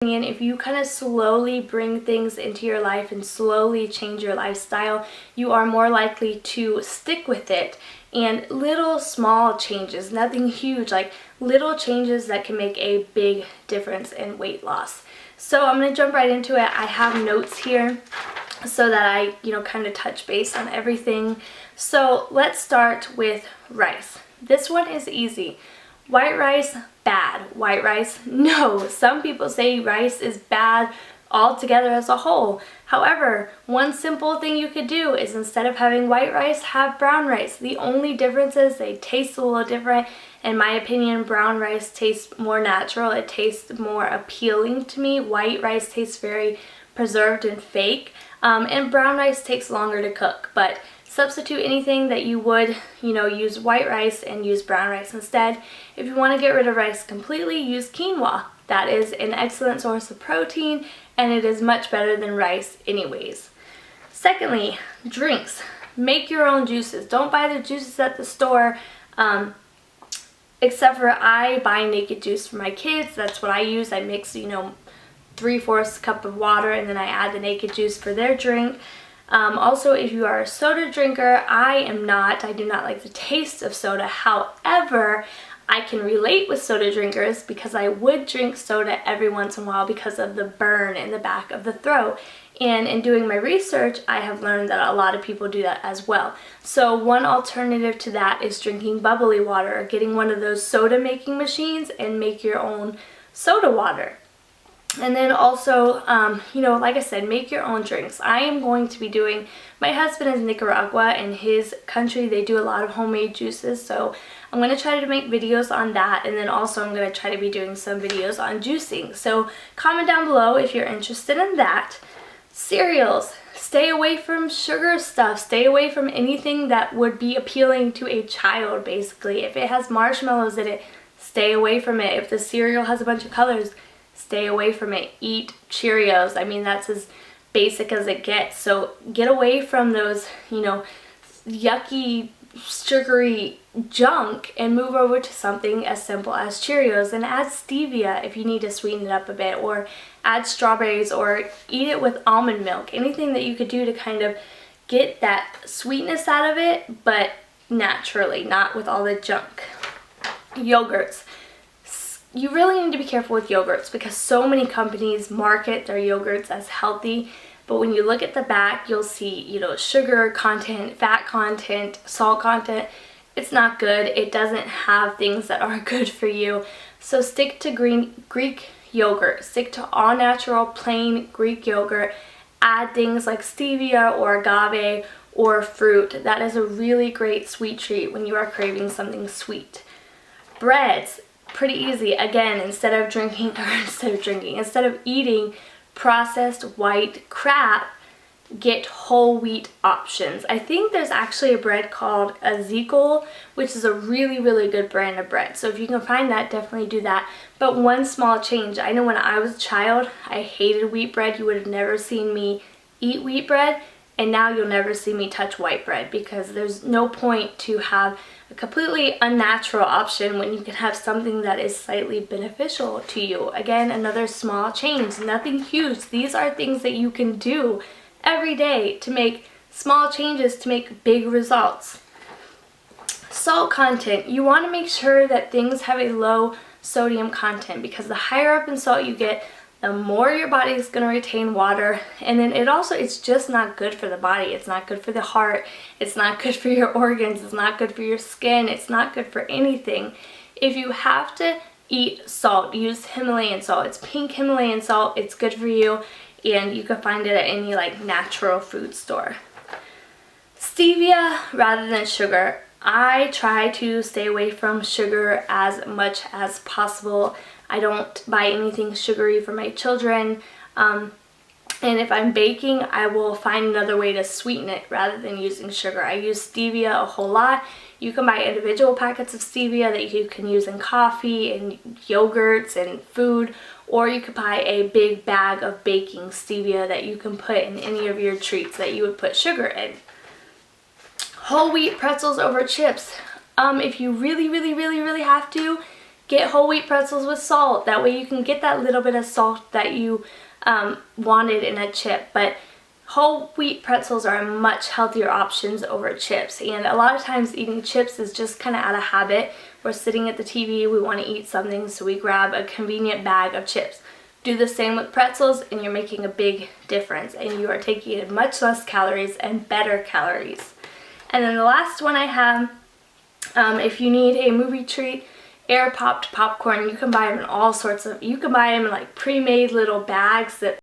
If you kind of slowly bring things into your life and slowly change your lifestyle, you are more likely to stick with it. And little small changes, nothing huge, like little changes that can make a big difference in weight loss. So I'm going to jump right into it. I have notes here so that I, kind of touch base on everything. So let's start with rice. This one is easy. White rice, bad. White rice, no. Some people say rice is bad altogether as a whole. However, one simple thing you could do is instead of having white rice, have brown rice. The only difference is they taste a little different. In my opinion, brown rice tastes more natural. It tastes more appealing to me. White rice tastes very preserved and fake. And brown rice takes longer to cook. But substitute anything that you would, use white rice and use brown rice instead. If you want to get rid of rice completely, use quinoa. That is an excellent source of protein and it is much better than rice anyways. Secondly, drinks. Make your own juices. Don't buy the juices at the store. Except for I buy naked juice for my kids. That's what I use. I mix, 3/4 cup of water and then I add the naked juice for their drink. Also, if you are a soda drinker, I am not. I do not like the taste of soda. However, I can relate with soda drinkers because I would drink soda every once in a while because of the burn in the back of the throat. And in doing my research, I have learned that a lot of people do that as well. So one alternative to that is drinking bubbly water or getting one of those soda making machines and make your own soda water. And then also, like I said, make your own drinks. I am going to be doing, my husband is Nicaragua. In his country, they do a lot of homemade juices. So I'm going to try to make videos on that. And then also I'm going to try to be doing some videos on juicing. So comment down below if you're interested in that. Cereals. Stay away from sugar stuff. Stay away from anything that would be appealing to a child, basically. If it has marshmallows in it, stay away from it. If the cereal has a bunch of colors, stay away from it. Eat Cheerios. I mean, that's as basic as it gets. So get away from those, yucky, sugary junk and move over to something as simple as Cheerios, and add stevia if you need to sweeten it up a bit, or add strawberries, or eat it with almond milk. Anything that you could do to kind of get that sweetness out of it, but naturally, not with all the junk. Yogurts. You really need to be careful with yogurts because so many companies market their yogurts as healthy, but when you look at the back, you'll see, sugar content, fat content, salt content. It's not good. It doesn't have things that are good for you. So stick to Greek yogurt. Stick to all natural, plain Greek yogurt. Add things like stevia or agave or fruit. That is a really great sweet treat when you are craving something sweet. Breads. Pretty easy. Again, instead of eating processed white crap, get whole wheat options. I think there's actually a bread called Ezekiel, which is a really, really good brand of bread. So if you can find that, definitely do that. But one small change. I know when I was a child, I hated wheat bread. You would have never seen me eat wheat bread. And now you'll never see me touch white bread because there's no point to have a completely unnatural option when you can have something that is slightly beneficial to you. Again, another small change, nothing huge. These are things that you can do every day to make small changes to make big results. Salt content. You want to make sure that things have a low sodium content because the higher up in salt you get, the more your body is going to retain water, and then it's just not good for the body. It's not good for the heart. It's not good for your organs. It's not good for your skin. It's not good for anything. If you have to eat salt, use Himalayan salt. It's pink Himalayan salt. It's good for you, and you can find it at any natural food store. Stevia rather than sugar. I try to stay away from sugar as much as possible. I don't buy anything sugary for my children. And if I'm baking, I will find another way to sweeten it rather than using sugar. I use stevia a whole lot. You can buy individual packets of stevia that you can use in coffee and yogurts and food, or you could buy a big bag of baking stevia that you can put in any of your treats that you would put sugar in. Whole wheat pretzels over chips. If you really have to, Get whole wheat pretzels with salt. That way you can get that little bit of salt that you wanted in a chip. But whole wheat pretzels are a much healthier options over chips. And a lot of times eating chips is just kind of out of habit. We're sitting at the TV, we want to eat something, so we grab a convenient bag of chips. Do the same with pretzels and you're making a big difference, and you are taking in much less calories and better calories. And then the last one I have, if you need a movie treat, air popped popcorn. You can buy them in all sorts of, you can buy them in like pre-made little bags that